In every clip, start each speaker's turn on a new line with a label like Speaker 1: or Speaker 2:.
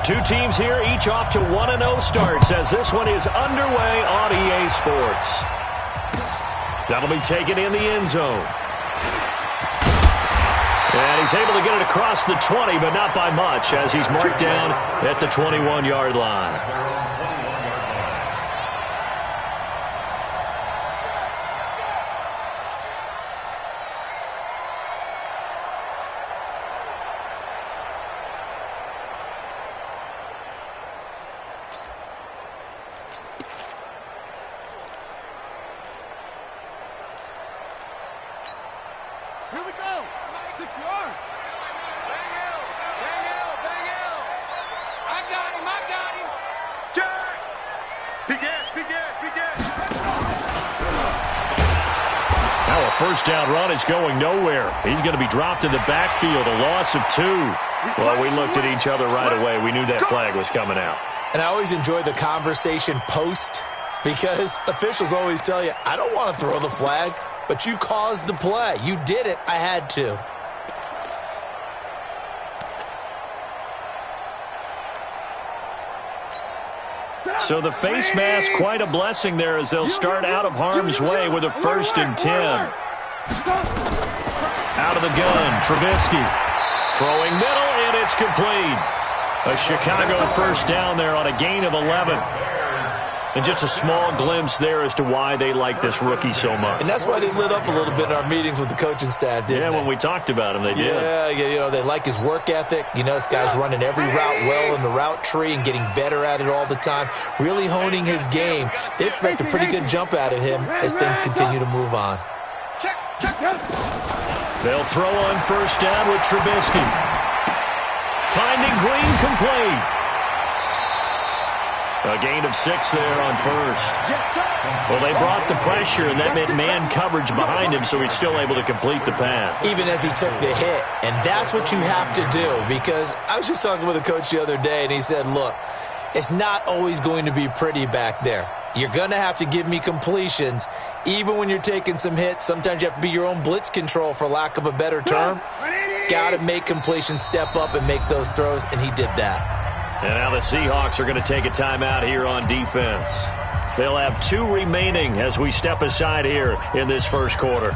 Speaker 1: Two teams here, each off to 1-0 starts as this one is underway on EA Sports. That'll be taken in the end zone. And he's able to get it across the 20, but not by much as he's marked down at the 21-yard line. First down run is going nowhere. He's going to be dropped in the backfield, a loss of 2. Well, we looked at each other right away. We knew that flag was coming out.
Speaker 2: And I always enjoy the conversation post because officials always tell you, I don't want to throw the flag, but you caused the play. You did it. I had to.
Speaker 1: So the face mask, quite a blessing there as they'll start out of harm's way with a 1st and 10. Out of the gun, Trubisky. Throwing middle, and it's complete. A Chicago first down there on a gain of 11. And just a small glimpse there as to why they like this rookie so much.
Speaker 2: And that's why they lit up a little bit in our meetings with the coaching staff, didn't they?
Speaker 1: When we talked about him, they did.
Speaker 2: Yeah, you know, they like his work ethic. You know, this guy's running every route well in the route tree and getting better at it all the time, really honing his game. They expect a pretty good jump out of him as things continue to move on.
Speaker 1: They'll throw on first down with Trubisky. Finding Green complete. A gain of 6 there on first. Well, they brought the pressure, and that meant man coverage behind him, so he's still able to complete the pass.
Speaker 2: Even as he took the hit, and that's what you have to do, because I was just talking with a coach the other day, and he said, look, it's not always going to be pretty back there. You're going to have to give me completions, even when you're taking some hits. Sometimes you have to be your own blitz control, for lack of a better term. Got to make completions, step up, and make those throws, and he did that.
Speaker 1: And now the Seahawks are going to take a timeout here on defense. They'll have 2 remaining as we step aside here in this first quarter.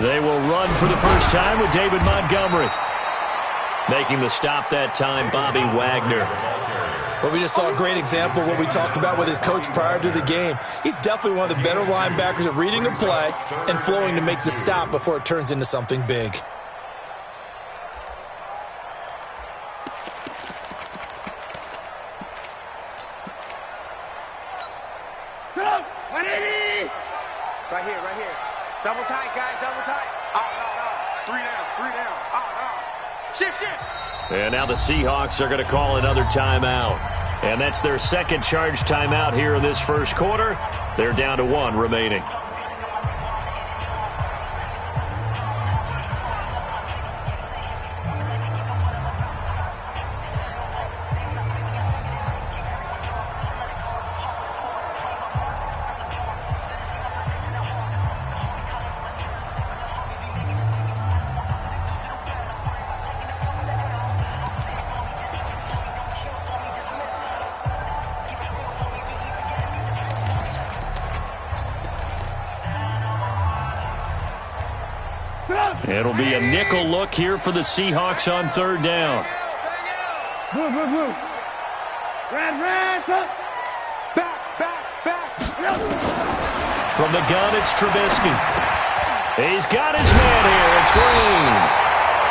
Speaker 1: They will run for the first time with David Montgomery. Making the stop that time, Bobby Wagner.
Speaker 2: Well, we just saw a great example of what we talked about with his coach prior to the game. He's definitely one of the better linebackers at reading a play and flowing to make the stop before it turns into something big.
Speaker 3: Right here. Double tight, guys, double tight. Oh, no. 3 down. Oh, no. Shift.
Speaker 1: And now the Seahawks are going to call another timeout. And that's their second charge timeout here in this first quarter. They're down to 1 remaining. It'll be a nickel look here for the Seahawks on 3rd down.
Speaker 3: Blue. Red. Back.
Speaker 1: From the gun, it's Trubisky. He's got his man here. It's Green.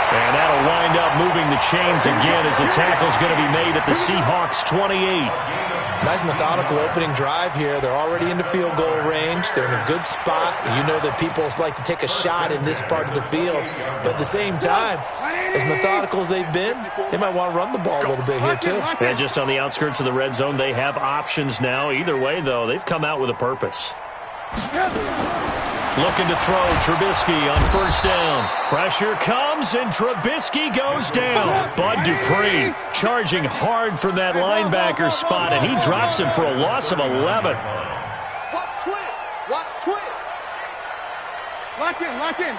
Speaker 1: And that'll wind up moving the chains again as the tackle's going to be made at the Seahawks 28.
Speaker 2: Nice methodical opening drive here. They're already into field goal range. They're in a good spot. You know that people like to take a shot in this part of the field. But at the same time, as methodical as they've been, they might want to run the ball a little bit here too.
Speaker 1: And just on the outskirts of the red zone, they have options now. Either way, though, they've come out with a purpose. Looking to throw, Trubisky on first down. Pressure comes, and Trubisky goes down. Bud Dupree charging hard from that linebacker spot, and he drops him for a loss of 11.
Speaker 3: Lock in, lock in.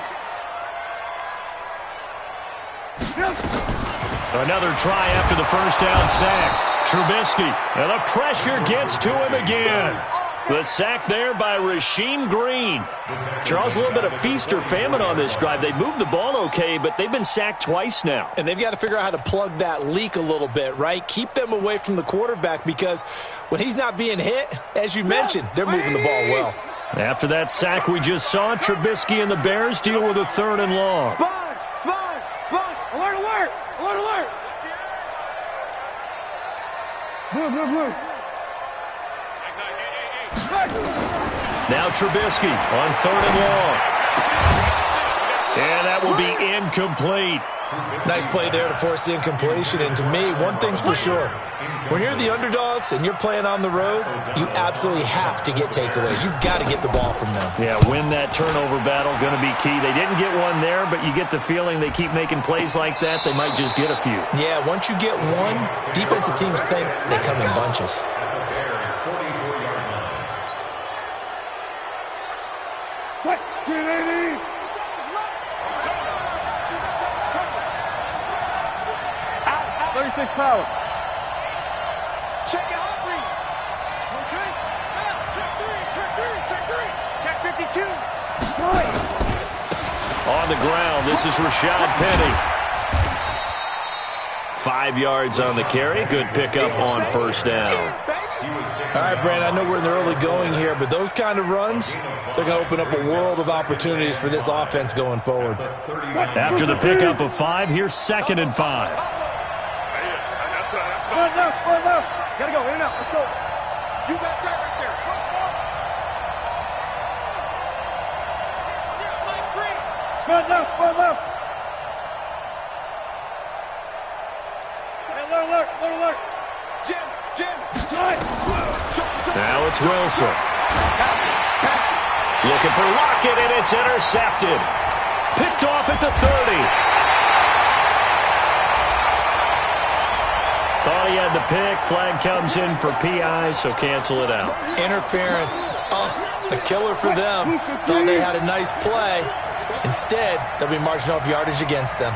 Speaker 1: Another try after the first down sack. Trubisky, and the pressure gets to him again. The sack there by Rasheem Green. Charles, a little bit of feast or famine on this drive. They moved the ball okay, but they've been sacked twice now.
Speaker 2: And they've got to figure out how to plug that leak a little bit, right? Keep them away from the quarterback because when he's not being hit, as you mentioned, they're moving the ball well.
Speaker 1: After that sack we just saw, Trubisky and the Bears deal with a 3rd and long.
Speaker 3: Sponge, sponge, sponge. Alert, alert, alert, alert. Blue, blue, blue.
Speaker 1: Now Trubisky on 3rd and long. And that will be incomplete.
Speaker 2: Nice play there to force the incompletion. And to me, one thing's for sure. When you're the underdogs and you're playing on the road, you absolutely have to get takeaways. You've got to get the ball from them.
Speaker 1: Yeah, win that turnover battle, going to be key. They didn't get one there, but you get the feeling they keep making plays like that, they might just get a few.
Speaker 2: Yeah, once you get one, defensive teams think they come in bunches.
Speaker 3: What? 380. Out, 36 power. Check it out, Bree. Okay. Check 3. Check 52.
Speaker 1: On the ground, this is Rashad Penny. 5 yards on the carry. Good pickup on first down.
Speaker 2: All right, Brandon, I know we're in the early going here, but those kind of runs, they're going to open up a world of opportunities for this offense going forward.
Speaker 1: After the pickup of 5, here's 2nd and 5.
Speaker 3: Front left, front left. Gotta go, in and out. Let's go. You got that right there. Front left, front left. Hey, alert, alert. Jim.
Speaker 1: Now it's Wilson. Looking for Lockett, and it's intercepted. Picked off at the 30. Thought he had the pick. Flag comes in for PI, so cancel it out.
Speaker 2: Interference. Oh, a killer for them. Thought they had a nice play. Instead, they'll be marching off yardage against them.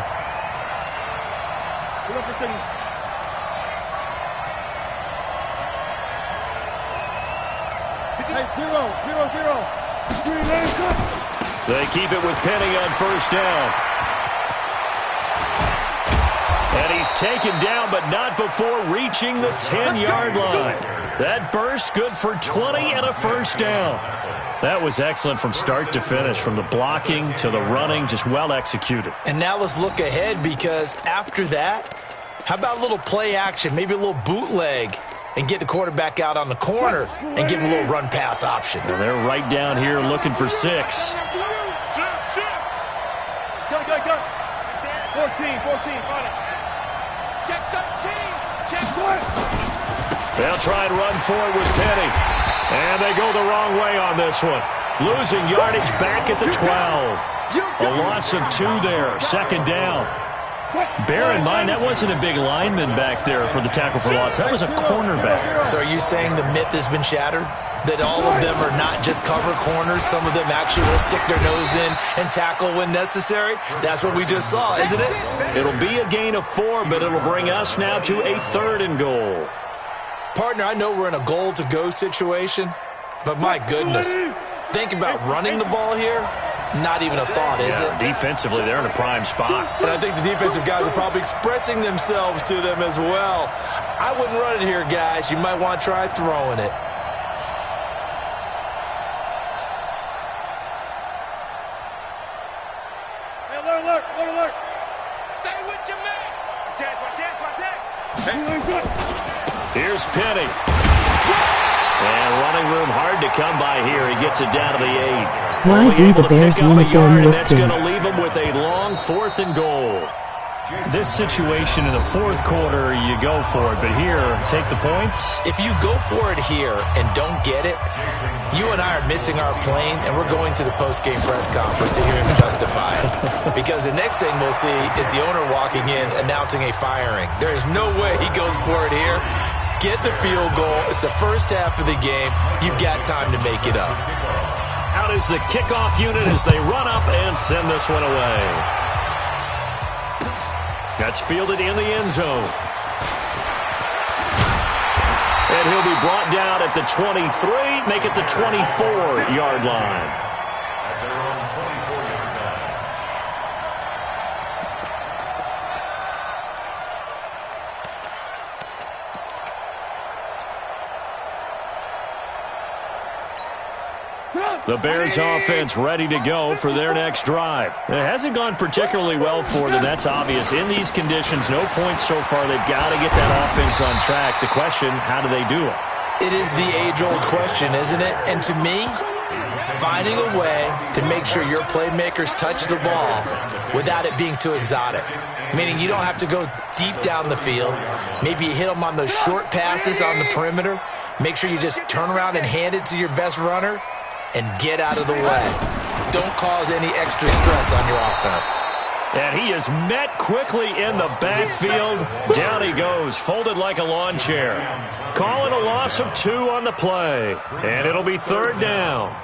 Speaker 3: Hey, 0.
Speaker 1: They keep it with Penny on first down. And he's taken down, but not before reaching the 10-yard line. That burst good for 20 and a first down. That was excellent from start to finish, from the blocking to the running, just well executed.
Speaker 2: And now let's look ahead, because after that, how about a little play action, maybe a little bootleg, and get the quarterback out on the corner and give him a little run-pass option.
Speaker 1: Well, they're right down here looking for 6.
Speaker 3: Go. 14, on it. Check 13. Check 1.
Speaker 1: They'll try and run for it with Penny. And they go the wrong way on this one. Losing yardage back at the 12. A loss of 2 there. 2nd down. Bear in mind, that wasn't a big lineman back there for the tackle for loss. That was a cornerback.
Speaker 2: So are you saying the myth has been shattered? That all of them are not just cover corners? Some of them actually will stick their nose in and tackle when necessary? That's what we just saw, isn't it?
Speaker 1: It'll be a gain of 4, but it'll bring us now to a 3rd and goal.
Speaker 2: Partner, I know we're in a goal-to-go situation, but my goodness, think about running the ball here. Not even a thought, is it?
Speaker 1: Defensively, they're in a prime spot.
Speaker 2: And I think the defensive guys are probably expressing themselves to them as well. I wouldn't run it here, guys. You might want to try throwing it.
Speaker 3: Hey, alert. Stay with your man. Watch out.
Speaker 1: Here's Penny. And running room hard to come by here. He gets it down to the 8.
Speaker 4: Why do the Bears uniform look
Speaker 1: That's going
Speaker 4: good?
Speaker 1: to leave him with a long 4th and goal. This situation in the 4th quarter, you go for it. But here, take the points.
Speaker 2: If you go for it here and don't get it, you and I are missing our plane, and we're going to the post-game press conference to hear him justify it. Because the next thing we'll see is the owner walking in announcing a firing. There is no way he goes for it here. Get the field goal. It's the first half of the game. You've got time to make it up.
Speaker 1: out is the kickoff unit as they run up and send this one away. That's fielded in the end zone. And he'll be brought down at the 23, make it the 24-yard line. The Bears offense ready to go for their next drive. It hasn't gone particularly well for them. That's obvious. In these conditions, no points so far. They've got to get that offense on track. The question, how do they do it?
Speaker 2: It is the age-old question, isn't it? And to me, finding a way to make sure your playmakers touch the ball without it being too exotic. Meaning you don't have to go deep down the field. Maybe you hit them on those short passes on the perimeter. Make sure you just turn around and hand it to your best runner and get out of the way. Don't cause any extra stress on your offense.
Speaker 1: And he is met quickly in the backfield. Down he goes, folded like a lawn chair. Calling a loss of 2 on the play. And it'll be 3rd down.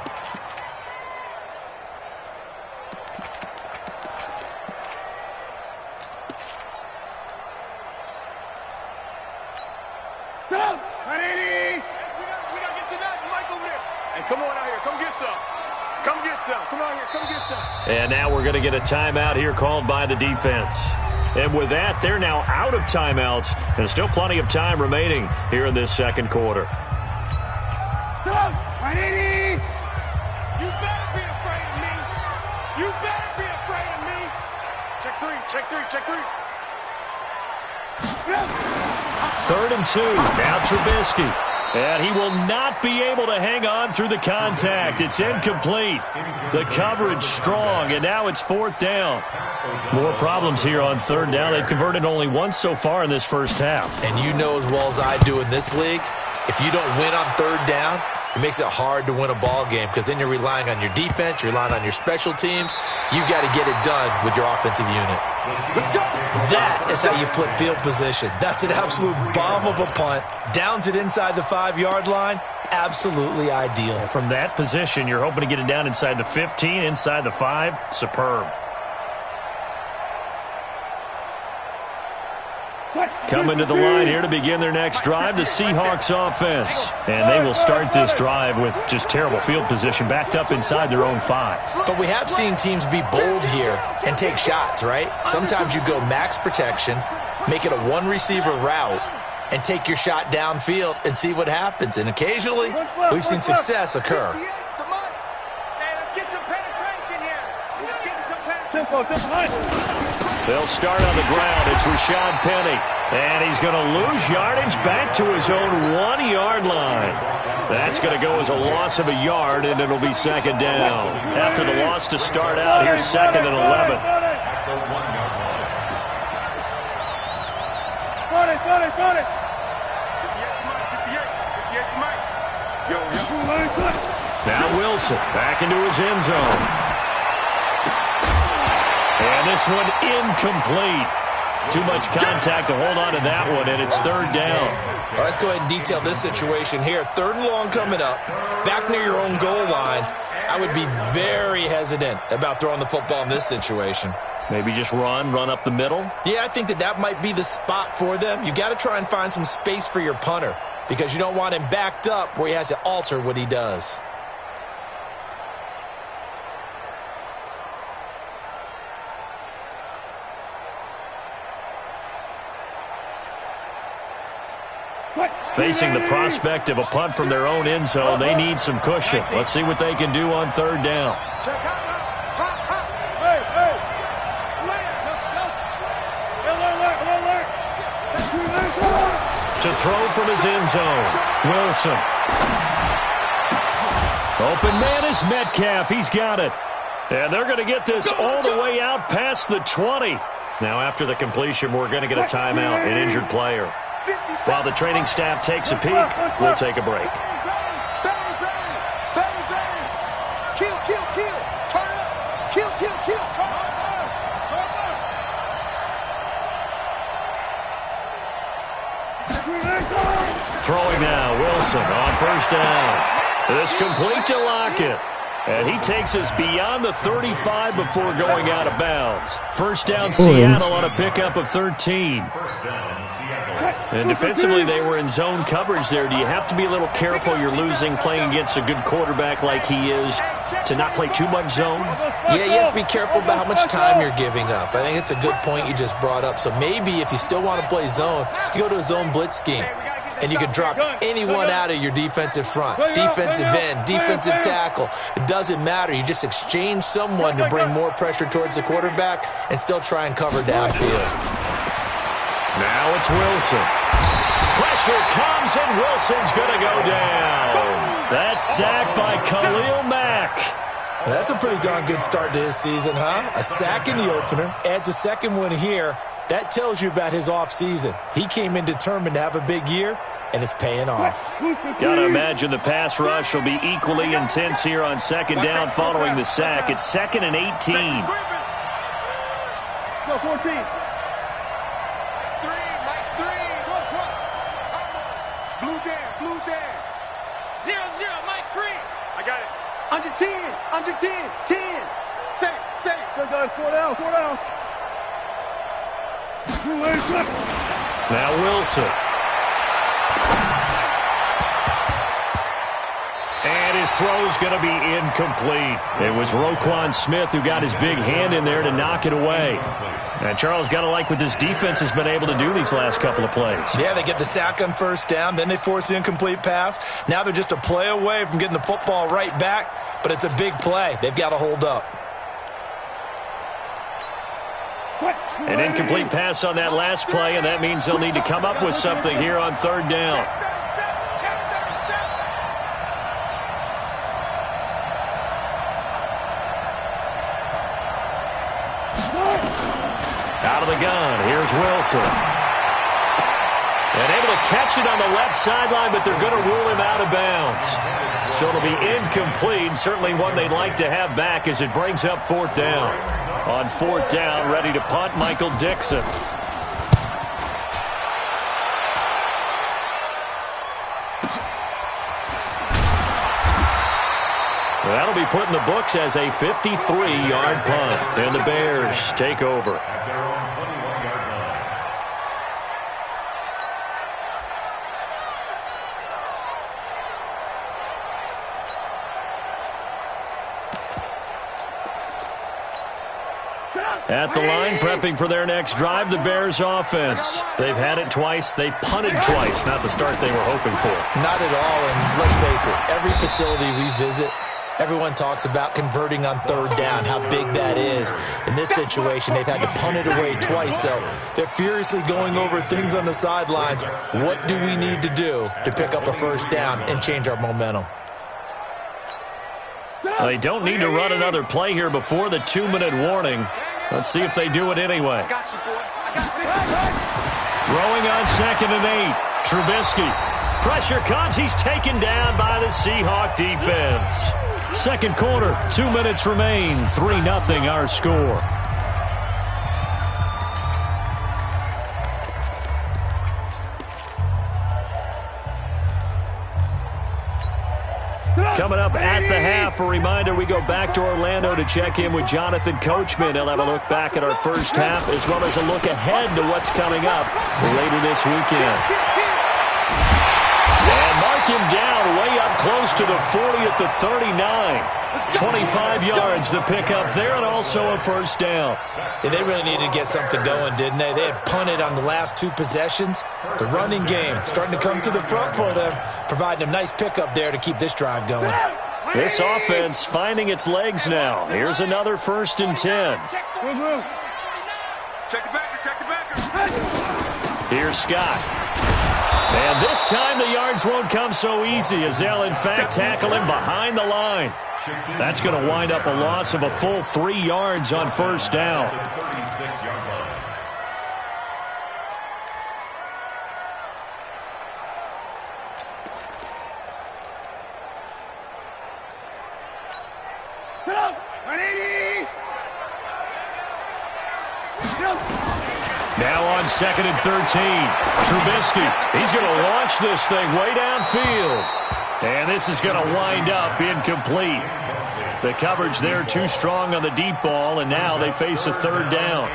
Speaker 3: Come on out here. Come get some. Come get some. Come out here. Come get some.
Speaker 1: And now we're going to get a timeout here called by the defense. And with that, they're now out of timeouts. And still plenty of time remaining here in this second quarter.
Speaker 3: Go! 180! You better be afraid of me. You better be afraid of me. Check 3. Check 3. Check 3.
Speaker 1: 3rd and 2. Now Trubisky. And he will not be able to hang on through the contact. It's incomplete. The coverage strong, and now it's 4th down. More problems here on 3rd down. They've converted only once so far in this first half.
Speaker 2: And you know as well as I do in this league, if you don't win on 3rd down, it makes it hard to win a ball game because then you're relying on your defense, you're relying on your special teams. You got to get it done with your offensive unit. That is how you flip field position. That's an absolute bomb of a punt. Downs it inside the 5-yard line. Absolutely ideal.
Speaker 1: From that position, you're hoping to get it down inside the 15, inside the 5. Superb. Coming to the line here to begin their next drive, the Seahawks offense. And they will start this drive with just terrible field position, backed up inside their own 5.
Speaker 2: But we have seen teams be bold here and take shots, right? Sometimes you go max protection, make it a one-receiver route, and take your shot downfield and see what happens. And occasionally, we've seen success occur.
Speaker 3: Let's get some penetration here. Let's get some penetration.
Speaker 1: They'll start on the ground. It's Rashad Penny. And he's going to lose yardage back to his own 1-yard line. That's going to go as a loss of a yard, and it'll be 2nd down. After the loss to start out, here's 2nd and 11. Now Wilson back into his end zone. And this one incomplete. Too much contact to hold on to that one, and it's 3rd down.
Speaker 2: All right, let's go ahead and detail this situation here. 3rd and long coming up, back near your own goal line. I would be very hesitant about throwing the football in this situation.
Speaker 1: Maybe just run up the middle?
Speaker 2: Yeah, I think that might be the spot for them. You got to try and find some space for your punter because you don't want him backed up where he has to alter what he does.
Speaker 1: Facing the prospect of a punt from their own end zone, they need some cushion. Let's see what they can do on 3rd down. To throw from his end zone, Wilson. Open man is Metcalf. He's got it. And they're going to get this all the way out past the 20. Now, after the completion, we're going to get a timeout, an injured player. While the training staff takes a peek, we'll take a break.
Speaker 3: Kill. Turn up. Kill. Turn up.
Speaker 1: Throwing now, Wilson on 1st down. This complete to Lockett. And he takes us beyond the 35 before going out of bounds. First down, Seattle on a pickup of 13. And defensively, they were in zone coverage there. Do you have to be a little careful you're losing playing against a good quarterback like he is to not play too much zone?
Speaker 2: Yeah, you have to be careful about how much time you're giving up. I think it's a good point you just brought up. So maybe if you still want to play zone, you go to a zone blitz scheme. And you can drop anyone out of your defensive front, defensive end, defensive tackle. It doesn't matter. You just exchange someone to bring more pressure towards the quarterback and still try and cover downfield.
Speaker 1: Now it's Wilson. Pressure comes, and Wilson's going to go down. That's sacked by Khalil Mack.
Speaker 2: That's a pretty darn good start to his season, huh? A sack in the opener, adds a second one here. That tells you about his offseason. He came in determined to have a big year, and it's paying off.
Speaker 1: Got to imagine the pass rush will be equally intense here on second down following the sack. It's 2nd and 18.
Speaker 3: Go, 14. 3, Mike, 3. Blue down. 0, Mike, 3. I got it. Under 10. 10. Sack. Go, 4 down.
Speaker 1: Now Wilson. And his throw's going to be incomplete. It was Roquan Smith who got his big hand in there to knock it away. And Charles, got to like what this defense has been able to do these last couple of plays.
Speaker 2: Yeah, they get the sack on first down, then they force the incomplete pass. Now they're just a play away from getting the football right back, but it's a big play. They've got to hold up.
Speaker 1: An incomplete pass on that last play, and that means they'll need to come up with something here on third down. Out of the gun, here's Wilson. And able to catch it on the left sideline, but they're going to rule him out of bounds. So it'll be incomplete, certainly one they'd like to have back as it brings up fourth down. On fourth down, ready to punt, Michael Dixon. That'll be put in the books as a 53-yard punt. And the Bears take over. At the line, prepping for their next drive, the Bears offense. They've had it twice. They've punted twice. Not the start they were hoping for.
Speaker 2: Not at all, and let's face it, every facility we visit, everyone talks about converting on third down, how big that is. In this situation, they've had to punt it away twice, so they're furiously going over things on the sidelines. What do we need to do to pick up a first down and change our momentum?
Speaker 1: They don't need to run another play here before the 2-minute warning. Let's see if they do it anyway. Throwing on 2nd and 8. Trubisky. Pressure comes. He's taken down by the Seahawk defense. Second quarter, 2 minutes remain. 3-0 our score. Coming up at the half, a reminder, we go back to Orlando to check in with Jonathan Coachman. He'll have a look back at our first half as well as a look ahead to what's coming up later this weekend. And mark him down way up close to the 40 at the 39. 25 yards the pickup there, and also a first down.
Speaker 2: Yeah, they really needed to get something going, didn't they? They had punted on the last 2 possessions. The running game starting to come to the front for them, providing a nice pickup there to keep this drive going.
Speaker 1: This offense finding its legs now. Here's another 1st and 10.
Speaker 3: Check the backer.
Speaker 1: Here's Scott. And this time the yards won't come so easy as they'll, in fact, tackle him behind the line. That's going to wind up a loss of a full 3 yards on first down. Now on 2nd and 13. Trubisky, he's going to launch this thing way downfield. And this is going to wind up incomplete. The coverage there too strong on the deep ball, and now they face a third down.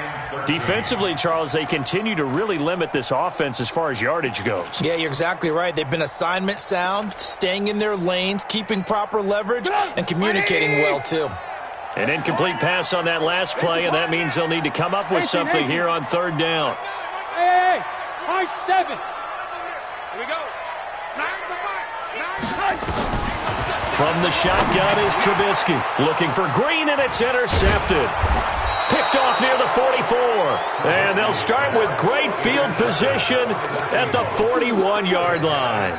Speaker 1: Defensively, Charles, they continue to really limit this offense as far as yardage goes.
Speaker 2: Yeah, you're exactly right. They've been assignment sound, staying in their lanes, keeping proper leverage, and communicating well, too.
Speaker 1: An incomplete pass on that last play, and that means they'll need to come up with something here on third down.
Speaker 3: Hey, high 7. Here we go.
Speaker 1: From the shotgun is Trubisky. Looking for Green, and it's intercepted. Picked off near the 44. And they'll start with great field position at the 41-yard line.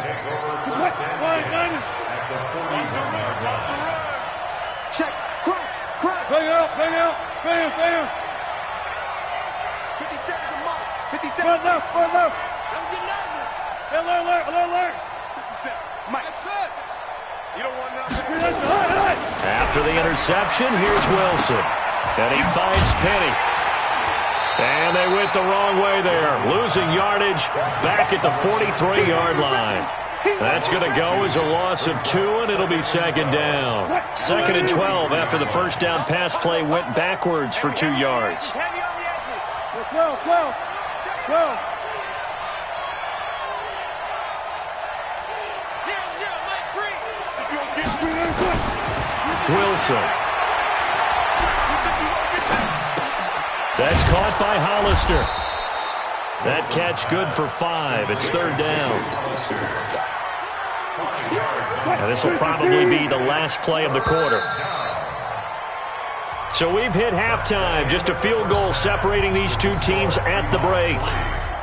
Speaker 3: Check. Cross. Play out. 50 seconds a mark. 50 seconds. Run left. Don't get nervous. Alert. 50 seconds. Mike. That's it. You don't want nothing.
Speaker 1: After the interception, here's Wilson. And he finds Penny. And they went the wrong way there. Losing yardage back at the 43-yard line. That's going to go as a loss of 2, and it'll be second down. 2nd and 12 after the first down pass play went backwards for 2 yards.
Speaker 3: Heavy on the edges. 12.
Speaker 1: Wilson. That's caught by Hollister. That catch good for 5. It's third down. Now this will probably be the last play of the quarter. So we've hit halftime. Just a field goal separating these two teams at the break.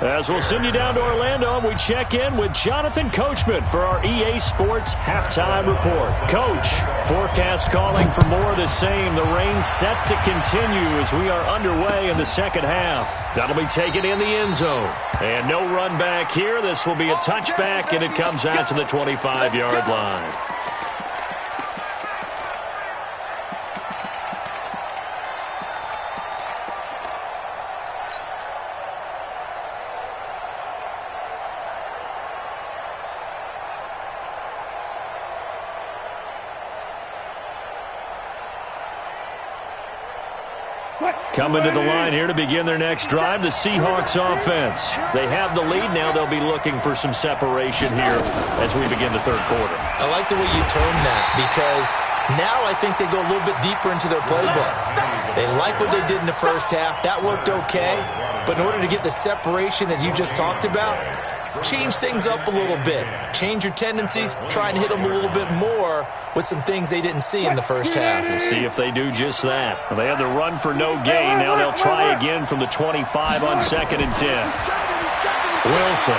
Speaker 1: As we'll send you down to Orlando, and we check in with Jonathan Coachman for our EA Sports Halftime Report. Coach, forecast calling for more of the same. The rain set to continue as we are underway in the second half. That'll be taken in the end zone. And no run back here. This will be a touchback, and it comes out to the 25-yard line. Coming to the line here to begin their next drive, the Seahawks offense. They have the lead. Now they'll be looking for some separation here as we begin the third quarter.
Speaker 2: I like the way you term that, because now I think they go a little bit deeper into their playbook. They like what they did in the first half. That worked okay. But in order to get the separation that you just talked about, change things up a little bit. Change your tendencies. Try and hit them a little bit more with some things they didn't see in the first half.
Speaker 1: We'll see if they do just that. Well, they had the run for no gain. Now they'll try again from the 25 on 2nd and 10. Wilson.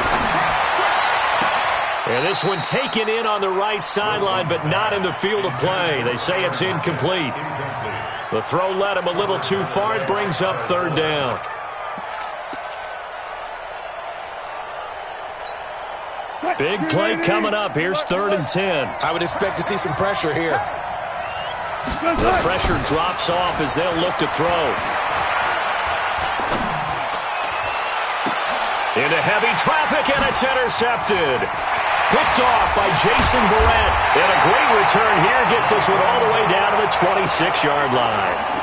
Speaker 1: And this one taken in on the right sideline, but not in the field of play. They say it's incomplete. The throw led him a little too far. It brings up third down. Big play coming up. Here's 3rd and 10.
Speaker 2: I would expect to see some pressure here.
Speaker 1: The pressure drops off as they'll look to throw. Into heavy traffic, and it's intercepted. Picked off by Jason Verrett. And a great return here gets us one all the way down to the 26-yard line.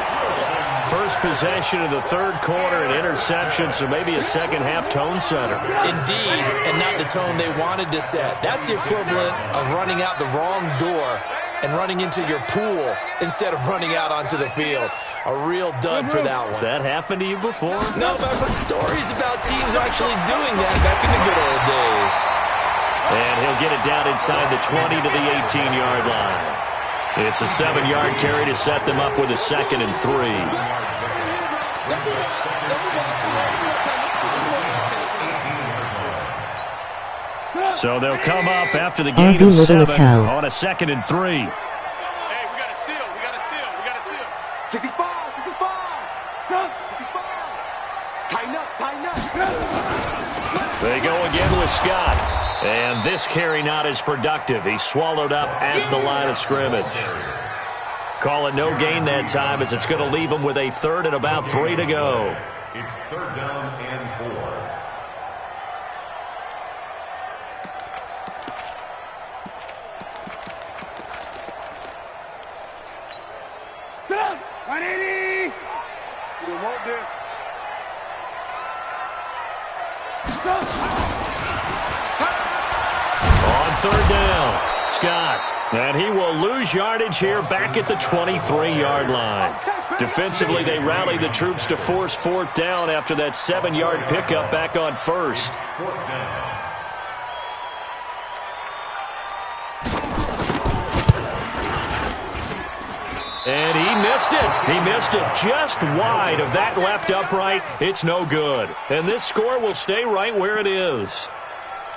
Speaker 1: First possession of the third quarter, an interception, so maybe a second-half tone setter.
Speaker 2: Indeed, and not the tone they wanted to set. That's the equivalent of running out the wrong door and running into your pool instead of running out onto the field. A real dud for that one.
Speaker 1: Has that happened to you before?
Speaker 2: No, but I've heard stories about teams actually doing that back in the good old days.
Speaker 1: And he'll get it down inside the 20 to the 18-yard line. It's a 7-yard carry to set them up with a 2nd and 3. So they'll come up after the gain of 7 on a 2nd and 3.
Speaker 3: Hey, we got a seal. 65. Tighten up.
Speaker 1: They go again with Scott. And this carry not as productive. He's swallowed up at the line of scrimmage. Call it no gain that time, as it's going to leave him with a 3rd and about 3 to go.
Speaker 5: It's 3rd down and 4.
Speaker 3: 180. You don't want this.
Speaker 1: On third down, Scott. And he will lose yardage here back at the 23-yard line. Defensively, they rally the troops to force fourth down after that 7-yard pickup back on first. And he missed it. He missed it just wide of that left upright. It's no good. And this score will stay right where it is.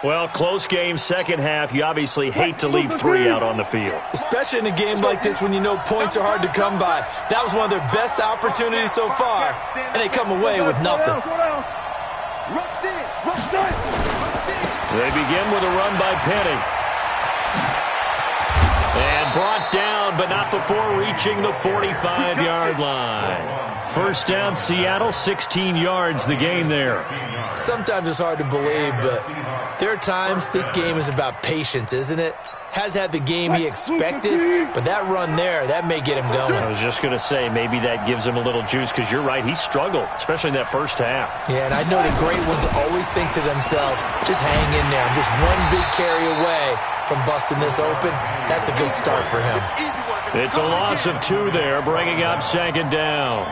Speaker 1: Well, close game, second half. You obviously hate to leave 3 out on the field.
Speaker 2: Especially in a game like this when you know points are hard to come by. That was one of their best opportunities so far, and they come away with nothing.
Speaker 1: They begin with a run by Penny. And brought down, but not before reaching the 45-yard line. First down, Seattle, 16 yards the gain there.
Speaker 2: Sometimes it's hard to believe, but there are times this game is about patience, isn't it? Has had the game he expected, but that run there, that may get him going.
Speaker 1: I was just going to say, maybe that gives him a little juice, because you're right, he struggled, especially in that first half.
Speaker 2: Yeah, and I know the great ones always think to themselves, just hang in there. I'm just one big carry away from busting this open. That's a good start for him.
Speaker 1: It's a loss of 2 there, bringing up second down.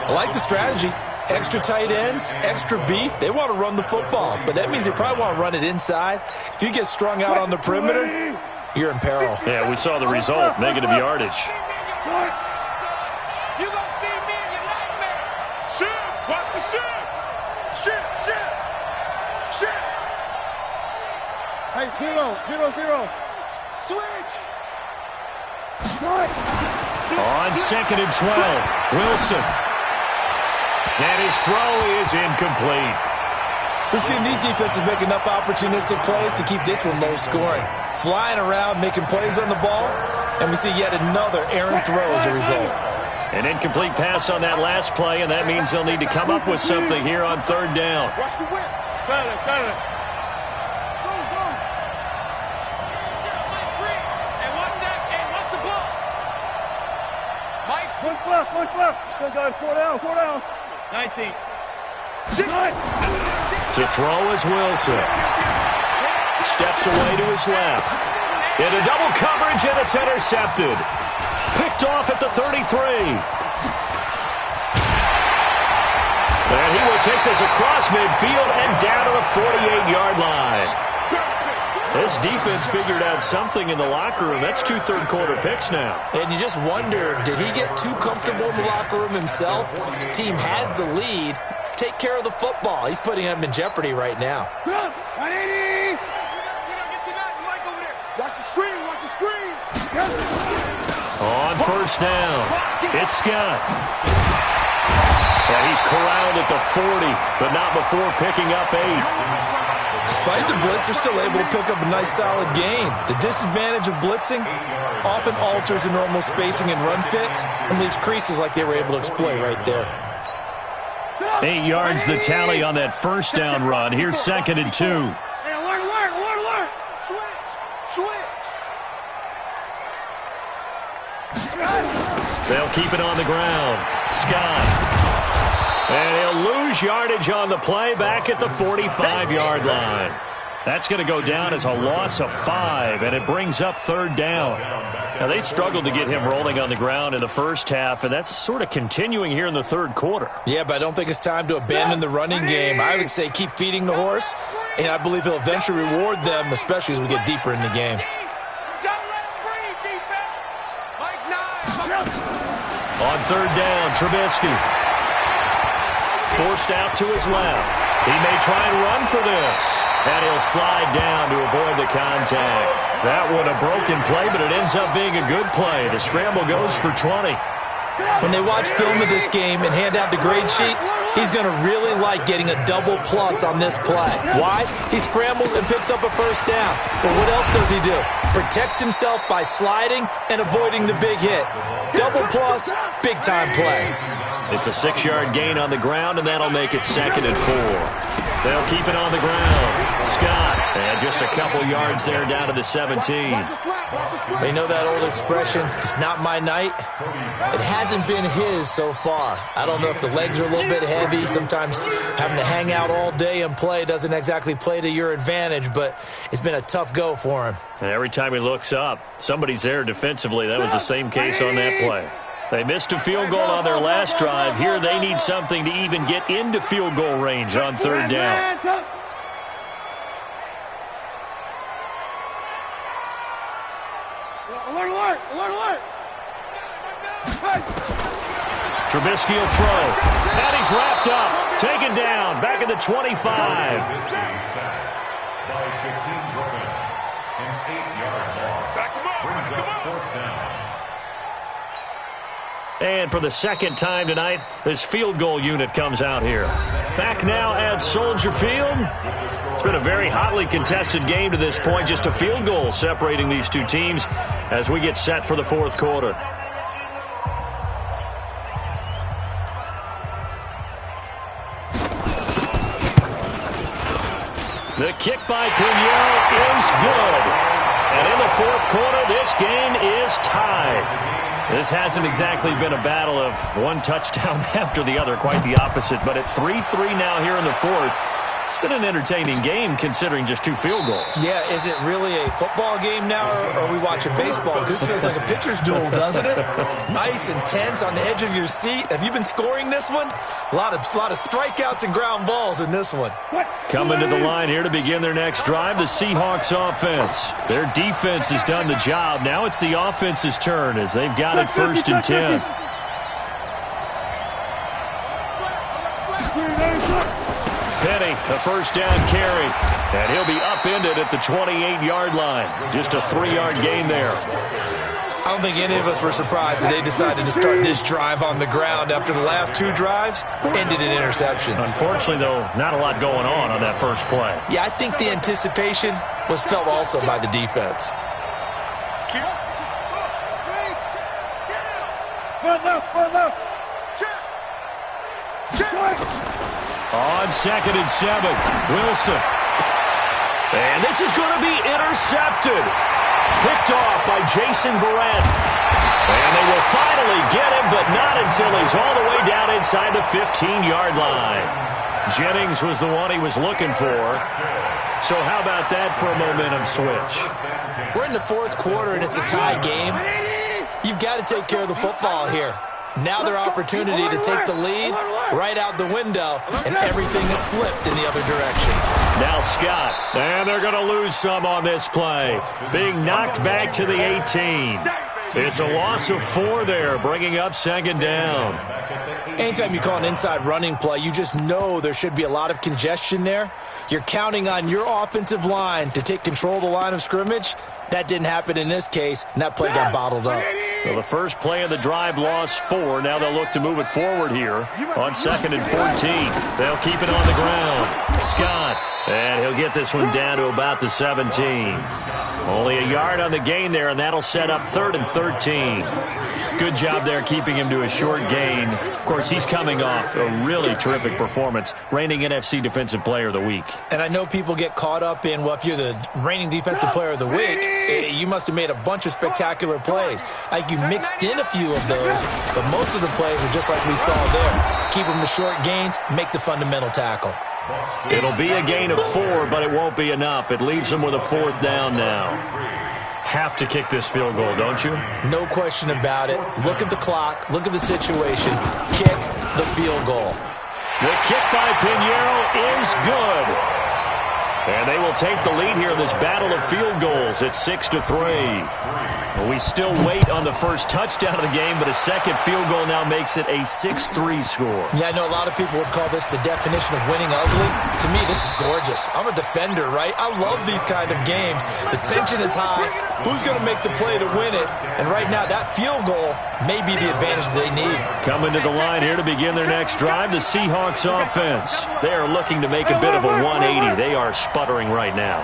Speaker 2: I like the strategy. Extra tight ends, extra beef. They want to run the football, but that means they probably want to run it inside. If you get strung out on the perimeter, you're in peril.
Speaker 1: Yeah, we saw the result, negative yardage.
Speaker 3: You gonna see me in your nightmare. Shift, watch the shift. Shift. Hey, 0. Switch.
Speaker 1: On second and 12, Wilson. And his throw is incomplete.
Speaker 2: We've seen these defenses make enough opportunistic plays to keep this one low scoring. Flying around, making plays on the ball, and we see yet another errant throw as a result.
Speaker 1: An incomplete pass on that last play, and that means they'll need to come up with something here on third down.
Speaker 3: Watch the whip. Better. Go. Hey, watch that. Hey, watch the ball. Mike. Look left. Good guys, 4 down. 19. 6.
Speaker 1: To throw is Wilson. Steps away to his left. Into double coverage, and it's intercepted. Picked off at the 33. And he will take this across midfield and down to the 48-yard line. This defense figured out something in the locker room. That's 2 third-quarter picks now.
Speaker 2: And you just wonder, did he get too comfortable in the locker room himself? His team has the lead. Take care of the football. He's putting him in jeopardy right now.
Speaker 3: 180. Watch the screen.
Speaker 1: On first down, it's Scott. And he's corralled at the 40, but not before picking up 8.
Speaker 2: Despite the blitz, they're still able to pick up a nice solid gain. The disadvantage of blitzing often alters the normal spacing and run fits and leaves creases like they were able to exploit right there.
Speaker 1: 8 yards the tally on that first down run. Here's second and 2.
Speaker 3: Hey, alert. Switch.
Speaker 1: They'll keep it on the ground. Scott. And he'll lose yardage on the play back at the 45-yard line. That's going to go down as a loss of 5, and it brings up third down. Now, they struggled to get him rolling on the ground in the first half, and that's sort of continuing here in the third quarter.
Speaker 2: Yeah, but I don't think it's time to abandon the running game. I would say keep feeding the horse, and I believe he'll eventually reward them, especially as we get deeper in the game.
Speaker 1: On third down, Trubisky. Forced out to his left. He may try and run for this. And he'll slide down to avoid the contact. That one a broken play, but it ends up being a good play. The scramble goes for 20.
Speaker 2: When they watch film of this game and hand out the grade sheets, he's going to really like getting a double plus on this play. Why? He scrambles and picks up a first down. But what else does he do? Protects himself by sliding and avoiding the big hit. Double plus, big-time play.
Speaker 1: It's a 6-yard gain on the ground, and that'll make it second and 4. They'll keep it on the ground. Scott. And just a couple yards there down to the 17.
Speaker 2: You know that old expression, it's not my night? It hasn't been his so far. I don't know if the legs are a little bit heavy. Sometimes having to hang out all day and play doesn't exactly play to your advantage, but it's been a tough go for him.
Speaker 1: And every time he looks up, somebody's there defensively. That was the same case on that play. They missed a field goal on their last drive. Here they need something to even get into field goal range on third down.
Speaker 3: Alert, alert, alert, alert.
Speaker 1: Trubisky will throw. And he's wrapped up. Taken down. Back at the 25.
Speaker 5: By Shaquem Griffin. An 8-yard loss. Brings up fourth down.
Speaker 1: And for the second time tonight, this field goal unit comes out here. Back now at Soldier Field. It's been a very hotly contested game to this point. Just a field goal separating these two teams as we get set for the fourth quarter. The kick by Pinheiro is good. And in the fourth quarter, this game is tied. This hasn't exactly been a battle of one touchdown after the other, quite the opposite. But at 3-3 now here in the fourth, it's been an entertaining game considering just two field goals.
Speaker 2: Yeah, is it really a football game now, or are we watching baseball? Because this feels like a pitcher's duel, doesn't it? Nice, intense, on the edge of your seat. Have you been scoring this one? A lot of strikeouts and ground balls in this one.
Speaker 1: Coming to the line here to begin their next drive, the Seahawks offense. Their defense has done the job. Now it's the offense's turn as they've got it 1st and 10. Penny, the first down carry. And he'll be upended at the 28-yard line. Just a 3-yard gain there.
Speaker 2: I don't think any of us were surprised that they decided to start this drive on the ground after the last two drives ended in interceptions.
Speaker 1: Unfortunately, though, not a lot going on that first play.
Speaker 2: Yeah, I think the anticipation was felt also by the defense.
Speaker 1: On 2nd and 7, Wilson. And this is going to be intercepted. Picked off by Jason Verrett. And they will finally get him, but not until he's all the way down inside the 15-yard line. Jennings was the one he was looking for. So how about that for a momentum switch?
Speaker 2: We're in the fourth quarter, and it's a tie game. You've got to take care of the football here. Now their opportunity to take the lead right out the window, and everything is flipped in the other direction.
Speaker 1: Now Scott, and they're going to lose some on this play. Being knocked back to the 18. It's a loss of 4 there, bringing up 2nd down.
Speaker 2: Anytime you call an inside running play, you just know there should be a lot of congestion there. You're counting on your offensive line to take control of the line of scrimmage. That didn't happen in this case, and that play got bottled up.
Speaker 1: Well, the first play of the drive lost 4. Now they'll look to move it forward here on 2nd and 14. They'll keep it on the ground. Scott, and he'll get this one down to about the 17. Only a yard on the gain there, and that'll set up 3rd and 13. Good job there keeping him to a short gain. Of course, he's coming off a really terrific performance, reigning NFC Defensive Player of the Week.
Speaker 2: And I know people get caught up in, well, if you're the reigning Defensive Player of the Week, you must have made a bunch of spectacular plays. Like you mixed in a few of those, but most of the plays are just like we saw there. Keep them to short gains, make the fundamental tackle.
Speaker 1: It'll be a gain of 4, but it won't be enough. It leaves them with a 4th down now. Have to kick this field goal, don't you?
Speaker 2: No question about it. Look at the clock. Look at the situation. Kick the field goal.
Speaker 1: The kick by Pinheiro is good. And they will take the lead here in this battle of field goals at 6-3. We still wait on the first touchdown of the game, but a second field goal now makes it a 6-3 score.
Speaker 2: Yeah, I know a lot of people would call this the definition of winning ugly. To me, this is gorgeous. I'm a defender, right? I love these kind of games. The tension is high. Who's going to make the play to win it? And right now, that field goal may be the advantage they need.
Speaker 1: Coming to the line here to begin their next drive, the Seahawks offense. They are looking to make a bit of a 180. They are sputtering right now.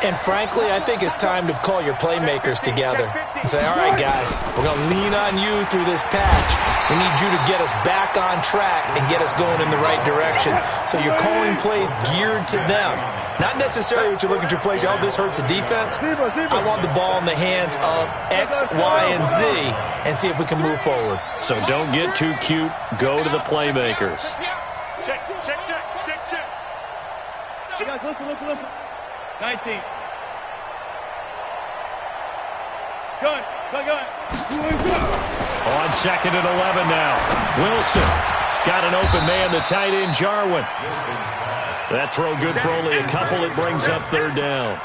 Speaker 2: And frankly, I think it's time to call your playmakers together and say, all right, guys, we're going to lean on you through this patch. We need you to get us back on track and get us going in the right direction. So you're calling plays geared to them. Not necessarily what you look at your plays, oh, this hurts the defense. I want the ball in the hands of X, Y, and Z and see if we can move forward.
Speaker 1: So don't get too cute. Go to the playmakers.
Speaker 3: Check. Guys, listen. 19. Gun.
Speaker 1: On 2nd and 11 now. Wilson got an open man, the tight end, Jarwin. That throw good for only a couple. It brings up 3rd down.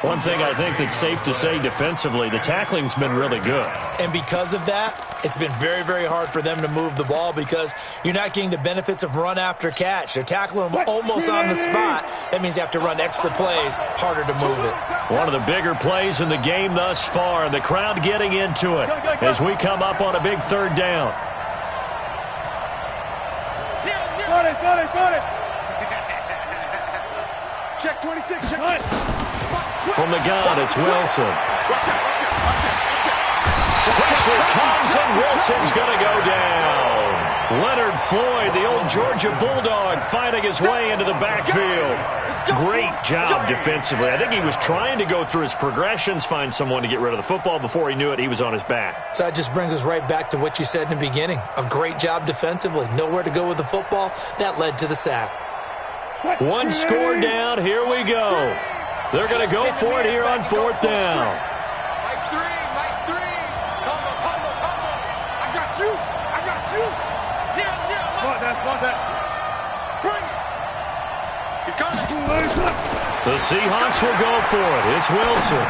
Speaker 1: One thing I think that's safe to say defensively, the tackling's been really good.
Speaker 2: And because of that, it's been very, very hard for them to move the ball because you're not getting the benefits of run after catch. They're tackling them almost on the spot. That means you have to run extra plays, harder to move it.
Speaker 1: One of the bigger plays in the game thus far, and the crowd getting into it as we come up on a big 3rd down.
Speaker 3: Got it. Check 26. Check.
Speaker 1: From the gun, it's Wilson. Pressure comes, and Wilson's going to go down. Leonard Floyd, the old Georgia Bulldog, fighting his way into the backfield. Great job defensively. I think he was trying to go through his progressions, find someone to get rid of the football. Before he knew it, he was on his back.
Speaker 2: So that just brings us right back to what you said in the beginning. A great job defensively. Nowhere to go with the football. That led to the sack.
Speaker 1: One score down. Here we go. They're going to go for it here on 4th down.
Speaker 3: Mike 3. Combo. I got you. Spot that. Bring it. He's coming.
Speaker 1: The Seahawks will go for it. It's Wilson.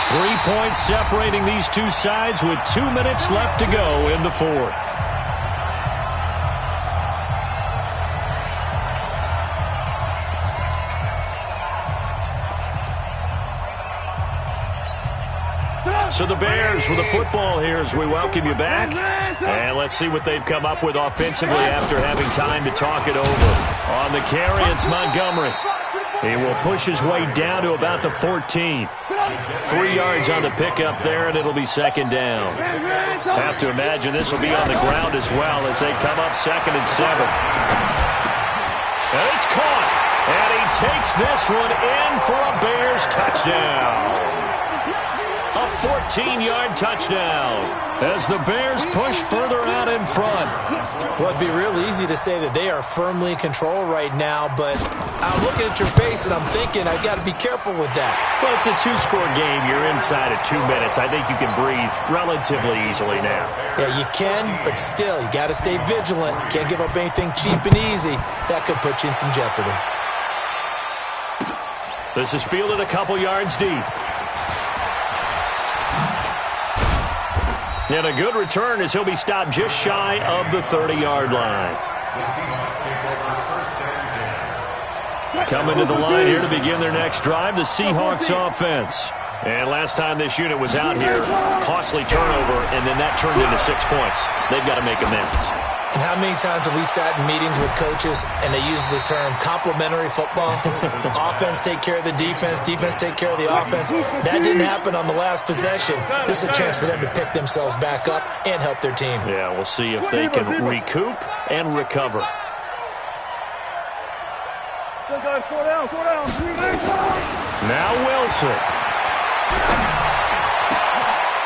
Speaker 1: 3 points separating these two sides with 2 minutes left to go in the 4th. So the Bears with the football here as we welcome you back. And let's see what they've come up with offensively after having time to talk it over. On the carry, it's Montgomery. He will push his way down to about the 14. 3 yards on the pickup there, and it'll be 2nd down. Have to imagine this will be on the ground as well as they come up 2nd and 7. And it's caught. And he takes this one in for a Bears touchdown. A 14-yard touchdown as the Bears push further out in front.
Speaker 2: Well, it'd be real easy to say that they are firmly in control right now, but I'm looking at your face and I'm thinking I've got to be careful with that.
Speaker 1: Well, it's a 2-score game. You're inside of 2 minutes. I think you can breathe relatively easily now.
Speaker 2: Yeah, you can, but still, you got to stay vigilant. Can't give up anything cheap and easy. That could put you in some jeopardy.
Speaker 1: This is fielded a couple yards deep. And a good return as he'll be stopped just shy of the 30-yard line. Coming to the line here to begin their next drive, the Seahawks offense. And last time this unit was out here, costly turnover, and then that turned into 6 points. They've got to make amends.
Speaker 2: And how many times have we sat in meetings with coaches and they use the term complementary football? Offense take care of the defense, defense take care of the offense. That didn't happen on the last possession. This is a chance for them to pick themselves back up and help their team.
Speaker 1: Yeah, we'll see if they can recoup and recover. Now Wilson.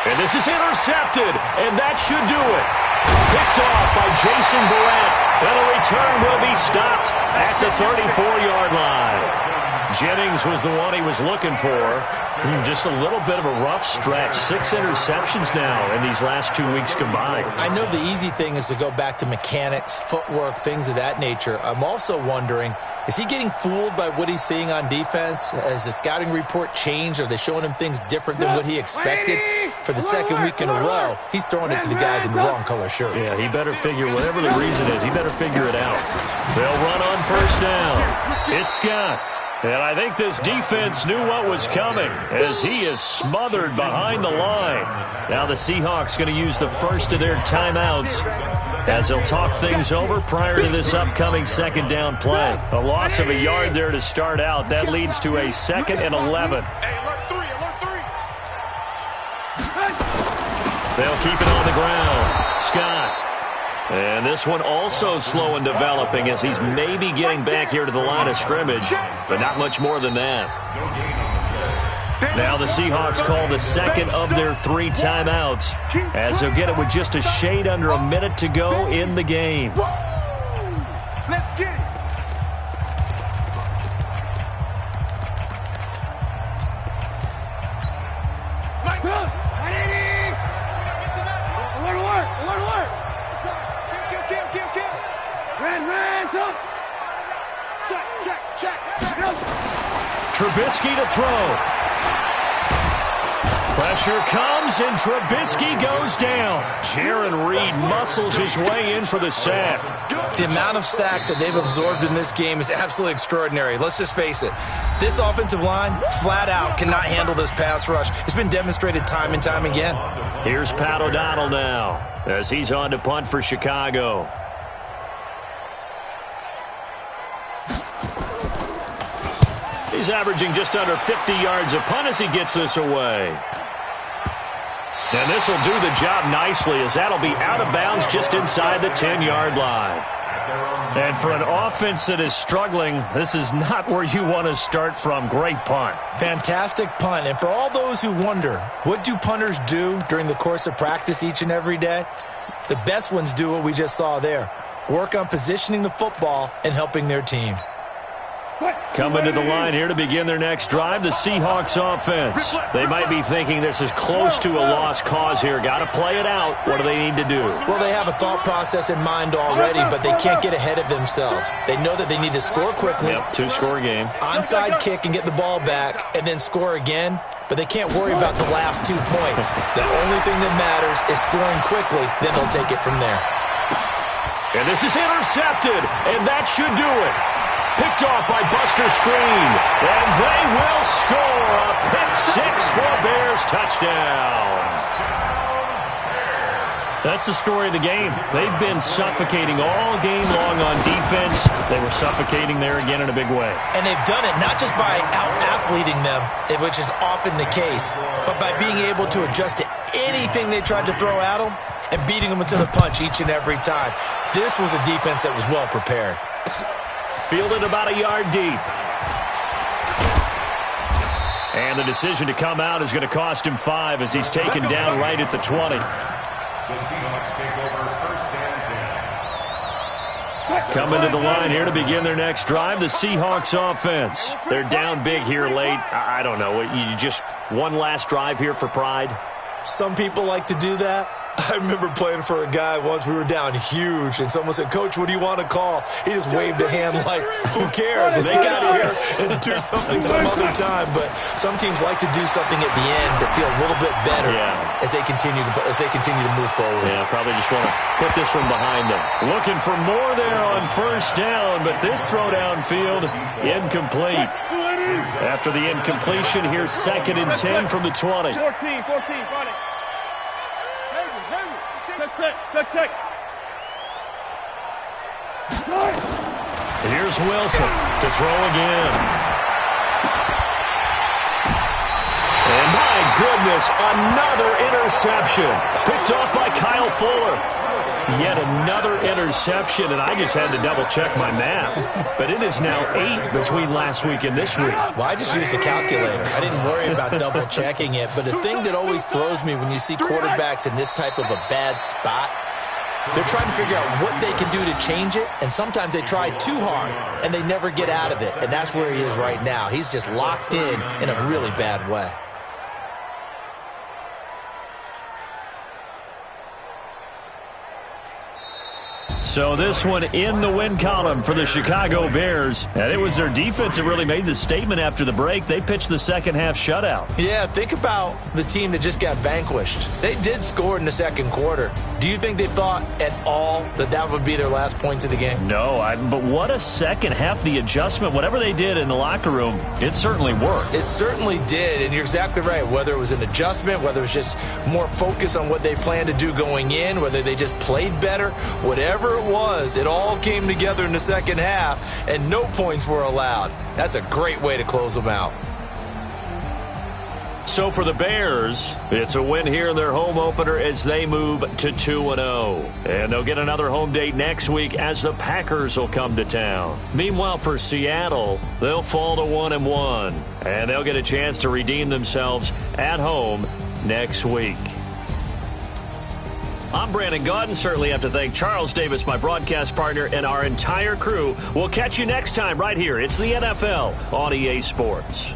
Speaker 1: And this is intercepted, and that should do it. Picked off by Jason Barrett, and the return will be stopped at the 34-yard line. Jennings was the one he was looking for. Just a little bit of a rough stretch. 6 interceptions now in these last 2 weeks combined.
Speaker 2: I know the easy thing is to go back to mechanics, footwork, things of that nature. I'm also wondering, is he getting fooled by what he's seeing on defense? Has the scouting report changed? Are they showing him things different than what he expected? For the second week in a row, he's throwing it to the guys in the wrong color shirts.
Speaker 1: Yeah, he better figure, whatever the reason is, he better figure it out. They'll run on 1st down. It's Scott. And I think this defense knew what was coming as he is smothered behind the line. Now the Seahawks going to use the first of their timeouts as they'll talk things over prior to this upcoming 2nd down play. A loss of a yard there to start out. That leads to a 2nd and 11. They'll keep it on the ground. Scott. And this one also slow in developing as he's maybe getting back here to the line of scrimmage, but not much more than that. Now the Seahawks call the second of their 3 timeouts as they'll get it with just a shade under a minute to go in the game.
Speaker 3: Let's get it. Mike, alert! Kill. Ran, up. Check.
Speaker 1: Trubisky to throw. Pressure comes, and Trubisky goes down. Jaron Reed muscles his way in for the sack.
Speaker 2: The amount of sacks that they've absorbed in this game is absolutely extraordinary. Let's just face it. This offensive line, flat out, cannot handle this pass rush. It's been demonstrated time and time again.
Speaker 1: Here's Pat O'Donnell now as he's on to punt for Chicago. He's averaging just under 50 yards a punt as he gets this away. And this will do the job nicely as that'll be out of bounds just inside the 10-yard line. And for an offense that is struggling, this is not where you want to start from. Great punt.
Speaker 2: Fantastic punt. And for all those who wonder, what do punters do during the course of practice each and every day? The best ones do what we just saw there. Work on positioning the football and helping their team.
Speaker 1: Coming to the line here to begin their next drive, the Seahawks offense. They might be thinking this is close to a lost cause here. Got to play it out. What do they need to do?
Speaker 2: Well, they have a thought process in mind already, but they can't get ahead of themselves. They know that they need to score quickly.
Speaker 1: Yep, 2-score game.
Speaker 2: Onside kick and get the ball back and then score again. But they can't worry about the last 2 points. The only thing that matters is scoring quickly. Then they'll take it from there.
Speaker 1: And this is intercepted, and that should do it. Picked off by Buster Screen, and they will score a pick-6 for Bears touchdown. That's the story of the game. They've been suffocating all game long on defense. They were suffocating there again in a big way.
Speaker 2: And they've done it not just by out-athleting them, which is often the case, but by being able to adjust to anything they tried to throw at them and beating them into the punch each and every time. This was a defense that was well prepared.
Speaker 1: Fielded about a yard deep. And the decision to come out is going to cost him 5 as he's taken down right at the 20.
Speaker 5: The Seahawks take over first and 10.
Speaker 1: Coming to the line here to begin their next drive, the Seahawks offense. They're down big here late. I don't know. You just one last drive here for pride?
Speaker 2: Some people like to do that. I remember playing for a guy once. We were down huge, and someone said, "Coach, what do you want to call?" He just waved a hand like, who cares? Let's get out of here and do something some other time. But some teams like to do something at the end to feel a little bit better as they continue to move forward.
Speaker 1: Yeah, probably just want to put this one behind them. Looking for more there on first down, but this throw downfield, incomplete. After the incompletion, here's 2nd and 10 from the 20.
Speaker 3: 14, run it. Check.
Speaker 1: Here's Wilson to throw again. And my goodness, another interception. Picked off by Kyle Fuller. Yet another interception, and I just had to double-check my math. But it is now 8 between last week and this week.
Speaker 2: Well, I just used the calculator. I didn't worry about double-checking it. But the thing that always throws me when you see quarterbacks in this type of a bad spot, they're trying to figure out what they can do to change it, and sometimes they try too hard, and they never get out of it. And that's where he is right now. He's just locked in a really bad way.
Speaker 1: So this one in the win column for the Chicago Bears. And it was their defense that really made the statement after the break. They pitched the second-half shutout.
Speaker 2: Yeah, think about the team that just got vanquished. They did score in the second quarter. Do you think they thought at all that that would be their last points of the game?
Speaker 1: No, but what a second half. The adjustment, whatever they did in the locker room, it certainly worked.
Speaker 2: It certainly did, and you're exactly right. Whether it was an adjustment, whether it was just more focus on what they planned to do going in, whether they just played better, whatever it was, it all came together in the second half, and no points were allowed. That's a great way to close them out.
Speaker 1: So for the Bears, it's a win here in their home opener as they move to 2-0. And they'll get another home date next week as the Packers will come to town. Meanwhile, for Seattle, they'll fall to 1-1. And they'll get a chance to redeem themselves at home next week. I'm Brandon Gaudin. Certainly have to thank Charles Davis, my broadcast partner, and our entire crew. We'll catch you next time right here. It's the NFL on EA Sports.